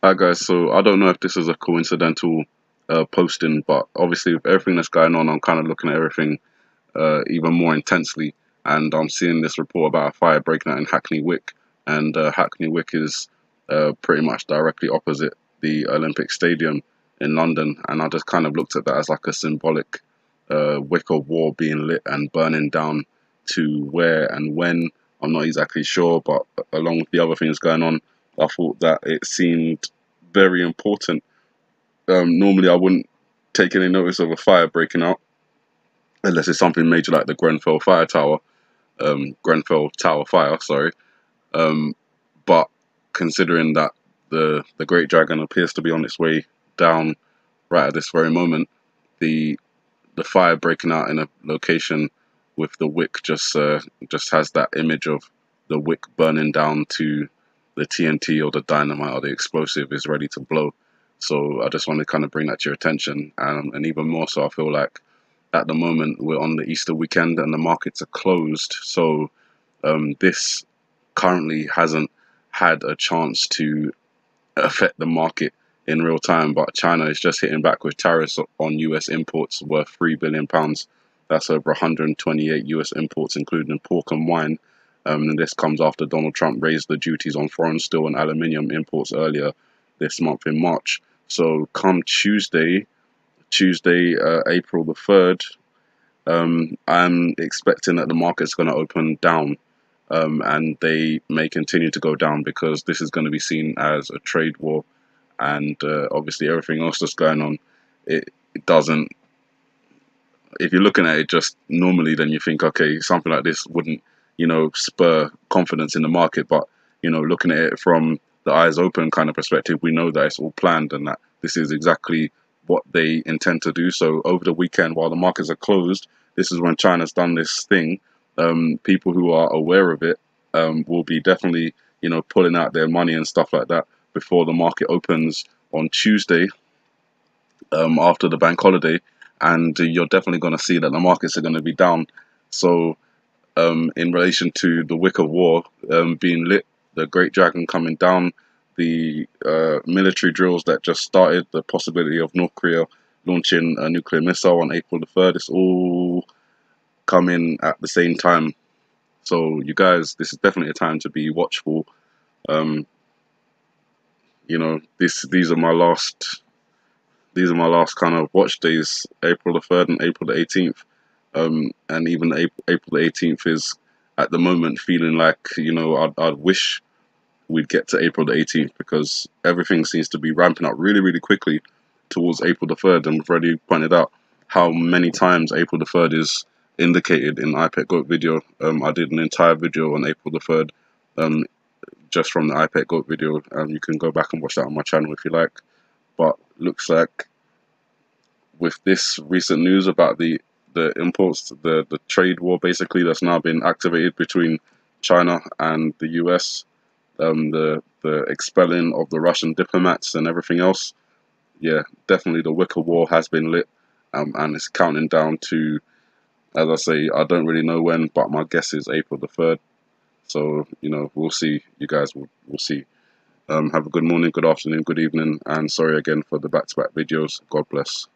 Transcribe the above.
Hi guys, so I don't know if this is a coincidental posting, but obviously with everything that's going on, I'm kind of looking at everything even more intensely, and I'm seeing this report about a fire breaking out in Hackney Wick, and Hackney Wick is pretty much directly opposite the Olympic Stadium in London, and I just kind of looked at that as like a symbolic wick of war being lit and burning down to where and when. I'm not exactly sure, but along with the other things going on, I thought that it seemed very important. Normally, I wouldn't take any notice of a fire breaking out unless it's something major like the Grenfell Tower fire. Sorry, um, but considering that the Great Dragon appears to be on its way down right at this very moment, the the fire breaking out in a location with the wick just has that image of the wick burning down to the TNT or the dynamite or the explosive is ready to blow. So I just want to kind of bring that to your attention, and even more so, I feel like at the moment we're on the Easter weekend and the markets are closed. So this currently hasn't had a chance to affect the market in real time, but China is just hitting back with tariffs on US imports worth £3 billion. That's over 128 US imports, including pork and wine. And this comes after Donald Trump raised the duties on foreign steel and aluminium imports earlier this month in March. So come Tuesday, April the 3rd, I'm expecting that the market's going to open down, and they may continue to go down because this is going to be seen as a trade war, and obviously everything else that's going on, it doesn't. If you're looking at it just normally, then you think, okay, something like this wouldn't, spur confidence in the market. But looking at it from the eyes open kind of perspective, we know that it's all planned and that this is exactly what they intend to do. So over the weekend, while the markets are closed, this is when China's done this thing. People who are aware of it will be definitely, pulling out their money and stuff like that before the market opens on Tuesday, after the bank holiday, and you're definitely going to see that the markets are going to be down. So, in relation to the wick of war being lit, the Great Dragon coming down, the military drills that just started, the possibility of North Korea launching a nuclear missile on April the 3rd, it's all coming at the same time. So, you guys, this is definitely a time to be watchful. Um, these are my last kind of watch days, April the 3rd and April the 18th. And even April the 18th is at the moment feeling like, I'd wish we'd get to April the 18th because everything seems to be ramping up really, really quickly towards April the 3rd. And we've already pointed out how many times April the 3rd is indicated in IPEC Goat video. I did an entire video on April the 3rd, um, just from the IPEC Goat video. You can go back and watch that on my channel if you like. But looks like with this recent news about the imports, the trade war basically that's now been activated between China and the US, the expelling of the Russian diplomats and everything else. Yeah, definitely the wicker war has been lit, and it's counting down to, as I say, I don't really know when, but my guess is April the 3rd. So we'll see. You guys will see. Have a good morning, good afternoon, good evening, and sorry again for the back-to-back videos. God bless.